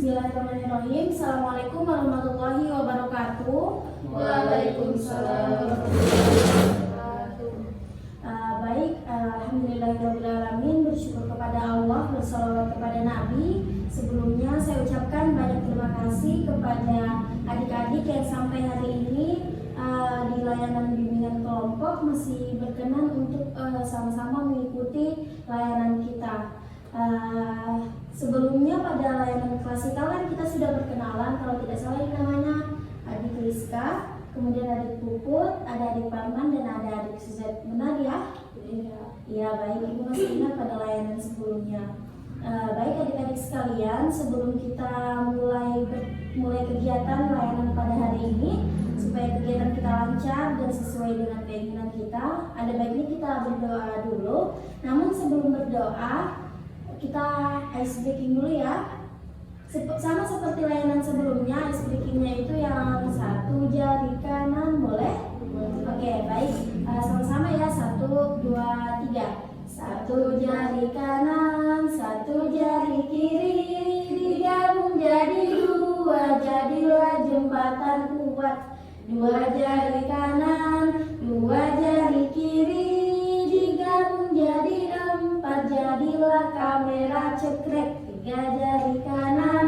Bismillahirrahmanirrahim. Assalamualaikum warahmatullahi wabarakatuh. Waalaikumsalam warahmatullahi wabarakatuh. Baik, alhamdulillahirrahmanirrahim. Bersyukur kepada Allah, bersalawat kepada Nabi. Sebelumnya saya ucapkan banyak terima kasih kepada adik-adik yang sampai hari ini di layanan bimbingan kelompok masih berkenan untuk sama-sama mengikuti layanan kita. Sebelumnya pada layanan klasikal kan kita sudah berkenalan, kalau tidak salah ini namanya adik Rizka, kemudian adik Puput, ada adik Parman dan ada adik Suzet. Benar ya? Iya, baik, Ibu masih ingat pada layanan sebelumnya. Baik adik-adik sekalian, sebelum kita mulai kegiatan layanan pada hari ini, supaya kegiatan kita lancar dan sesuai dengan keinginan kita, ada baiknya kita berdoa dulu. Namun sebelum berdoa, kita ice breaking dulu ya. Sama seperti layanan sebelumnya, ice breakingnya itu yang satu jari kanan, boleh? Oke, baik, sama-sama ya, 1, 2, 3. Satu jari kanan, satu jari kiri, digabung jadi dua, jadilah jembatan kuat. Dua jari kanan, dua jari kiri, digabung jadi 4, jadilah kamera cekrek. 3 jari kanan,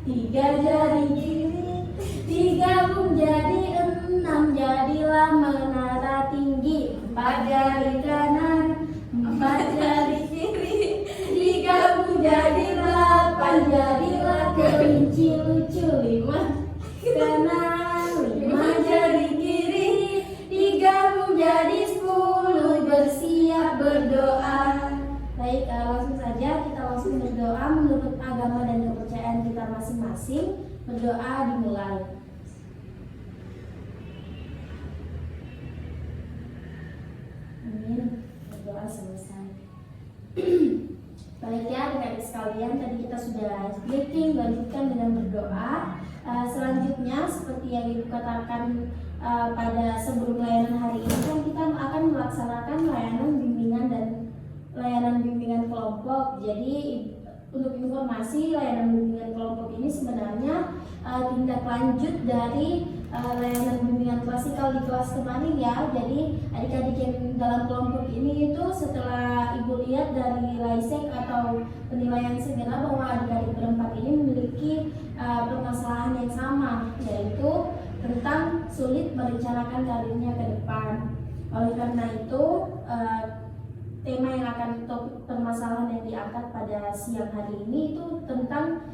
3 jari kiri, digabung jadi 6, jadilah menara tinggi. 4 jari kanan, 4 jari kiri, digabung jadi 8, jadilah kelinci lucu. 5 kanan, 5 jari kiri, digabung jadi 10, bersiap berdoa. Baik, langsung saja kita langsung berdoa menurut agama dan kepercayaan kita masing-masing. Berdoa dimulai. Amin. Berdoa selesai. Baik ya adik-adik sekalian, tadi kita sudah breaking, lanjutkan dengan berdoa. Selanjutnya seperti yang Ibu katakan pada sebelum layanan hari ini kan kita akan melaksanakan layanan bimbingan kelompok. Jadi untuk informasi, layanan bimbingan kelompok ini sebenarnya tindak lanjut dari layanan bimbingan klasikal di kelas kemarin ya. Jadi adik-adik yang dalam kelompok ini itu setelah Ibu lihat dari Laisek atau penilaian segera bahwa adik-adik berempat ini memiliki permasalahan yang sama, yaitu tentang sulit merencanakan karirnya ke depan. Oleh karena itu tema yang akan topik permasalahan yang diangkat pada siang hari ini itu tentang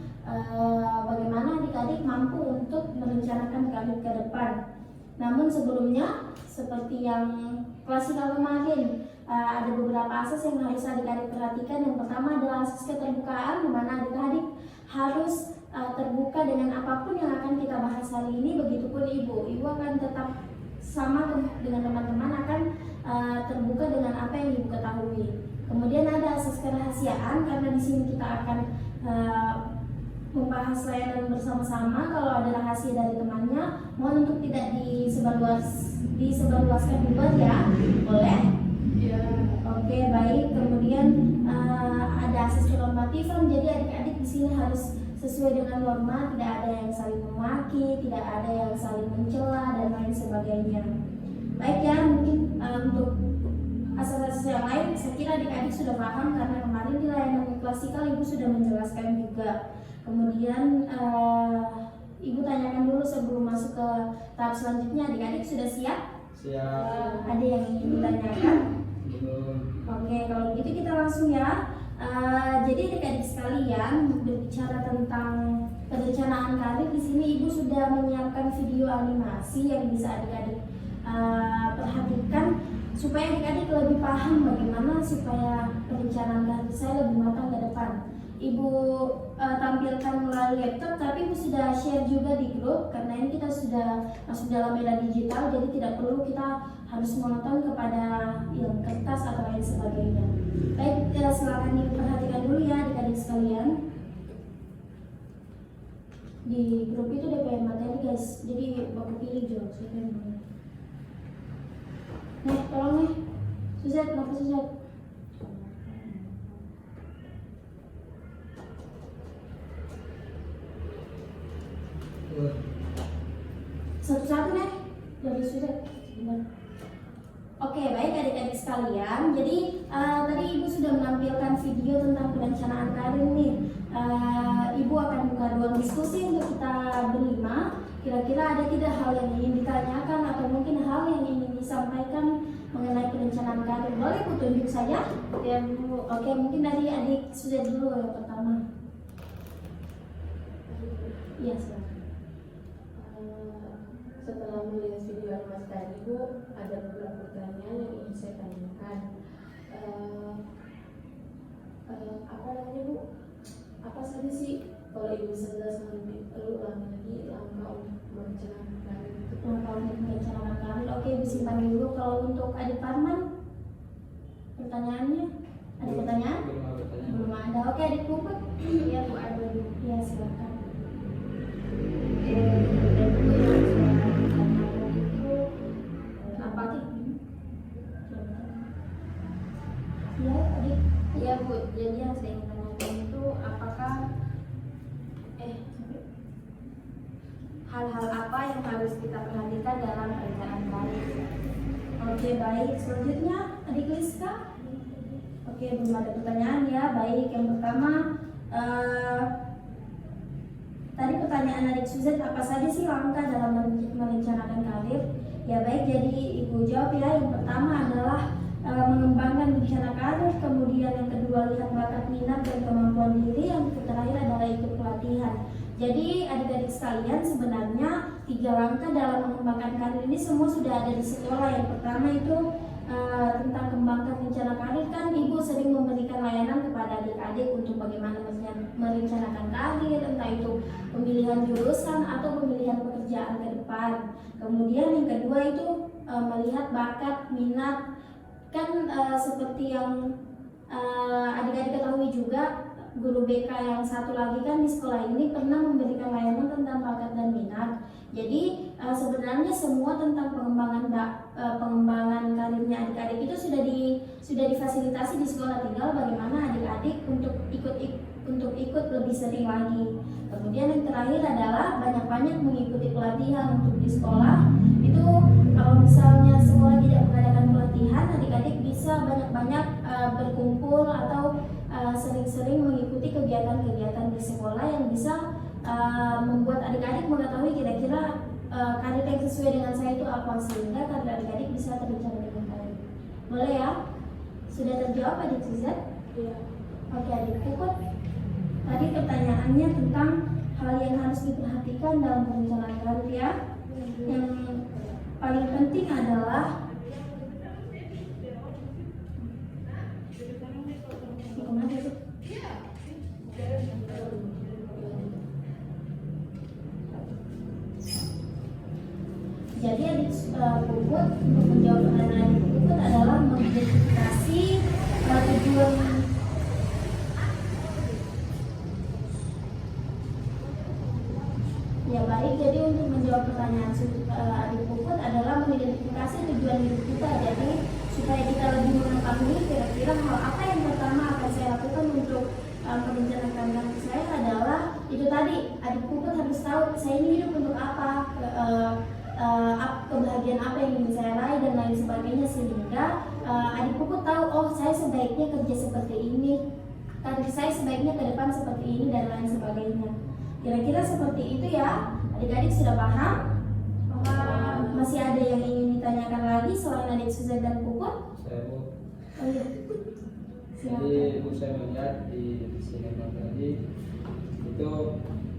bagaimana adik-adik mampu untuk merencanakan karir ke depan. Namun sebelumnya, seperti yang klasikal kemarin, ada beberapa asas yang harus adik-adik perhatikan. Yang pertama adalah asas keterbukaan, di mana adik-adik harus terbuka dengan apapun yang akan kita bahas hari ini. Begitupun Ibu akan tetap sama dengan teman-teman, akan terbuka dengan apa yang Ibu ketahui. Kemudian ada asas kerahasiaan, karena di sini kita akan membahas layanan bersama-sama. Kalau ada rahasia dari temannya, mohon untuk tidak disebarluaskan di luar ya, boleh? Ya. Oke, baik. Kemudian ada asas kenormatifan, jadi adik-adik di sini harus sesuai dengan norma, tidak ada yang saling memaki, tidak ada yang saling mencela dan lain sebagainya. Baik ya, mungkin untuk asas-asas yang lain saya kira adik-adik sudah paham karena kemarin di layanan klasikal Ibu sudah menjelaskan juga. Kemudian Ibu tanyakan dulu sebelum masuk ke tahap selanjutnya, adik-adik sudah siap? Siap. Ada yang ingin ditanyakan? Oke, kalau begitu kita langsung ya. Jadi adik-adik sekalian, berbicara tentang perencanaan karir, di sini Ibu sudah menyiapkan video animasi yang bisa adik-adik perhatikan supaya adik-adik lebih paham bagaimana supaya perencanaan karir saya lebih matang ke depan. Ibu tampilkan melalui laptop, tapi Ibu sudah share juga di grup karena ini kita sudah masuk dalam era digital, jadi tidak perlu kita harus menonton kepada yang kertas atau lain sebagainya. Baik, silakan diperhatikan dulu ya adik-adik sekalian. Di grup itu DPR materi guys, jadi Bapak pilih Jo, siapa yang mau? Nih, tolong nih, Suzet, kenapa Suzet? Oke, baik adik-adik sekalian. Jadi tadi Ibu sudah menampilkan video tentang perencanaan karir nih. Ibu akan buka ruang diskusi untuk kita berlima. Kira-kira ada tidak hal yang ingin ditanyakan atau mungkin hal yang ingin disampaikan mengenai perencanaan karir? Boleh Bu tunjuk saja? Ya Bu. Oke, mungkin dari adik sudah dulu yang pertama. Iya, silakan. Setelah melihat video Mas tadi Bu, ada beberapa pertanyaan yang ingin saya tanyakan. Apa namanya Bu? Apa saja sih kalau Ibu bisa jelaskan lebih lagi langkah untuk merencanakan karir itu? Langkah untuk merencanakan karir. Oke, Ibu simpan dulu. Kalau untuk adik Parman, pertanyaannya ada pertanyaan? Belum ada pertanyaan. Belum ada. Oke, adik Puput. Iya Bu, ada Bu. Ya, silakan. Apa sih? Ya, adik. Iya Bu, jadi yang saya ingin tanyakan itu apakah Hal-hal apa yang harus kita perhatikan dalam perencanaan karir? Oke, baik. Selanjutnya, adik Liska. Oke, belum ada pertanyaan ya. Baik, yang pertama tadi pertanyaan adik Suzette, apa saja sih langkah dalam merencanakan karir? Ya baik, jadi Ibu jawab ya. Yang pertama adalah mengembangkan rencana karir, kemudian yang kedua lihat bakat, minat dan kemampuan diri, yang terakhir adalah ikut pelatihan. Jadi adik-adik sekalian, sebenarnya 3 langkah dalam mengembangkan karir ini semua sudah ada di sekolah. Yang pertama itu tentang kembangkan rencana karir, kan Ibu sering memberikan layanan kepada adik-adik untuk bagaimana merencanakan karir, entah itu pemilihan jurusan atau pemilihan pekerjaan ke depan. Kemudian yang kedua itu melihat bakat, minat, kan seperti yang adik-adik ketahui juga, guru BK yang satu lagi kan di sekolah ini pernah memberikan layanan tentang bakat dan minat. Jadi sebenarnya semua tentang pengembangan karirnya adik-adik itu sudah difasilitasi di sekolah, tinggal bagaimana adik-adik untuk ikut lebih sering lagi. Kemudian yang terakhir adalah banyak-banyak mengikuti pelatihan untuk di sekolah. Itu kalau misalnya sekolah tidak mengadakan pelatihan, adik-adik bisa banyak-banyak berkumpul atau sering-sering mengikuti kegiatan-kegiatan di sekolah yang bisa membuat adik-adik mengetahui kira-kira karir yang sesuai dengan saya itu apa, sehingga karir adik-adik bisa terencana dengan baik. Boleh ya? Sudah terjawab adik Suzette? Iya. Oke, adik Puput. Tadi pertanyaannya tentang hal yang harus diperhatikan dalam perencanaan karir ya. Yang paling penting adalah jadi adik Puput, untuk menjawab pertanyaan adik Puput adalah mengidentifikasi tujuan. Ya baik, jadi untuk menjawab pertanyaan adik Puput adalah mengidentifikasi tujuan hidup kita. Jadi supaya kita lebih mengetahui kira-kira hal apa yang pertama akan saya lakukan untuk merencanakan karir saya adalah itu tadi, adik Puput harus tahu saya ini hidup untuk apa, kebahagiaan apa yang ingin saya raih dan lain sebagainya, sehingga adik Puput tahu, oh saya sebaiknya kerja seperti ini, karir saya sebaiknya ke depan seperti ini dan lain sebagainya. Kira-kira seperti itu ya. Adik-adik sudah paham? Masih ada yang ingin ditanyakan lagi selain adik Suzette dan Puput? Saya Bu. Oh iya. Jadi Bu, saya melihat di sinema tadi itu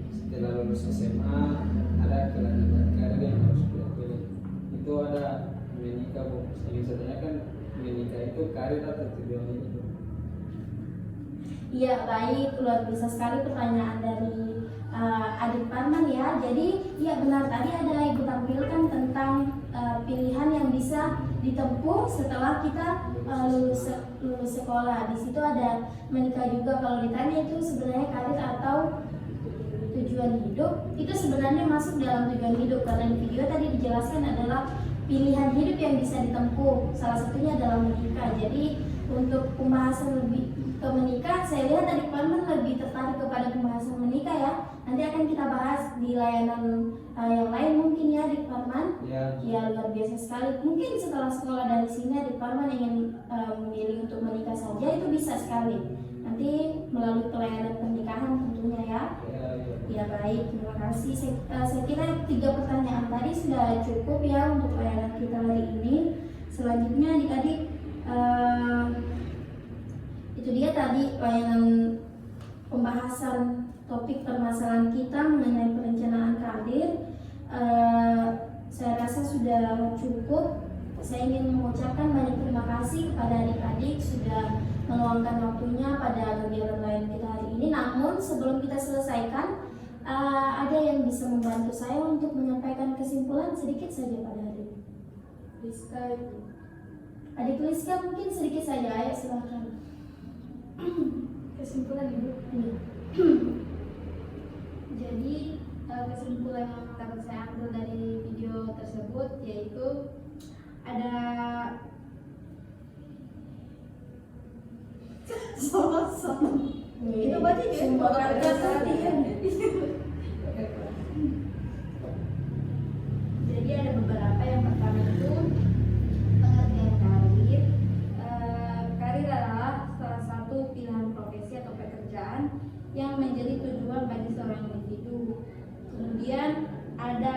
setelah lulus SMA ada kelanjutan karir yang harus dipilih. Itu ada menikah Bu. Saya ingin saya tanyakan, menikah itu karir atau tujuan hidup? Iya baik, luar biasa sekali pertanyaan dari adik Parman ya. Jadi ya benar, tadi ada Ibu tampilkan tentang pilihan yang bisa ditempuh setelah kita lulus sekolah. Di situ ada menikah juga. Kalau ditanya itu sebenarnya karir atau tujuan hidup, itu sebenarnya masuk dalam tujuan hidup, karena di video tadi dijelaskan adalah pilihan hidup yang bisa ditempuh. Salah satunya adalah menikah. Jadi untuk pembahasan lebih ke menikah, saya lihat adik Parman lebih tertarik kepada pembahasan menikah ya. Nanti akan kita bahas di layanan yang lain mungkin ya adik Adik Parman? Ya, Ya, luar biasa sekali. Mungkin setelah sekolah dari sini Adik Parman ingin memilih untuk menikah saja, itu bisa sekali. Nanti melalui pelayanan pernikahan tentunya ya. ya, ya. Ya baik, terima kasih. Saya kira 3 pertanyaan tadi sudah cukup ya untuk layanan kita hari ini. Selanjutnya adik-adik, itu dia tadi layanan pembahasan topik permasalahan kita mengenai perencanaan karir. Saya rasa sudah cukup. Saya ingin mengucapkan banyak terima kasih kepada adik-adik sudah meluangkan waktunya pada kegiatan lain kita hari ini. Namun sebelum kita selesaikan, ada yang bisa membantu saya untuk menyampaikan kesimpulan sedikit saja pada hari ini. Rizka itu Adik Rizka mungkin sedikit saja, ayo silahkan. kesimpulan Ibu. Iya. Jadi kesimpulan yang dapat saya ambil dari video tersebut yaitu ada Itu berarti semua warga perhatian. Jadi ada beberapa, yang pertama itu pengertian karir. Karir adalah salah satu pilihan profesi atau pekerjaan yang menjadi tujuan bagi seorang individu. Kemudian ada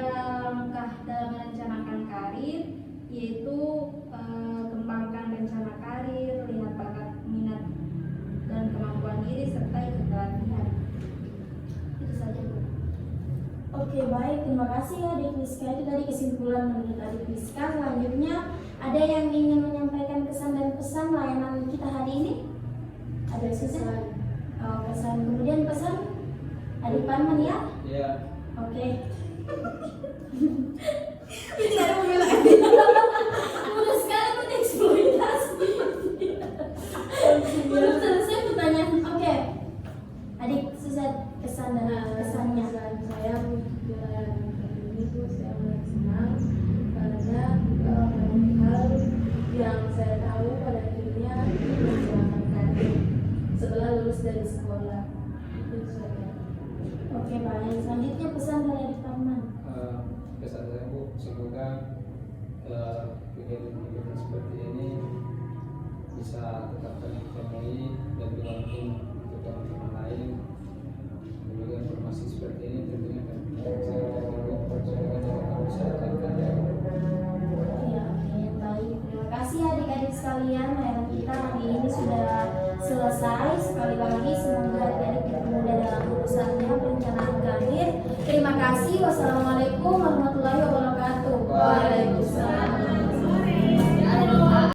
langkah dalam merencanakan karir, yaitu kembangkan rencana karir, lihat bakat, minat dan kemampuan diri serta ikut pelatihan. Itu saja Bu. Oke, baik, terima kasih ya Adik Rizka. Itu tadi kesimpulan menurut Adik Rizka. Selanjutnya, ada yang ingin menyampaikan kesan dan pesan layanan kita hari ini? Ada pesan? Oh, pesan. Kemudian pesan Adik Parman ya? Ya, Oke. Saya mau bilang Mudah sekali mengeksploitasi. Belum selesai pertanyaan. Oke. Adik, susah kesan dan kesannya. Pesan saya untuk ini tuh saya sangat senang karena banyak hal yang saya tahu pada akhirnya menjalankan karir setelah lulus dari sekolah. Itu saja. Oke, baik. Selanjutnya pesan dari Adik Parman. kesan saya Bu, semoga kegiatan-kegiatan seperti ini bisa tetap kami temui dan berlangsung untuk teman-teman lain. Semoga informasi seperti ini tentunya akan bisa dikatakan. Ya, oke, baik. Terima kasih adik-adik sekalian. Layanan kita hari ini sudah selesai. Sekali lagi semoga adik-adik dipermudah dalam urusannya perencanaan karir. Terima kasih. Wassalamualaikum warahmatullahi wabarakatuh. Waalaikumsalam.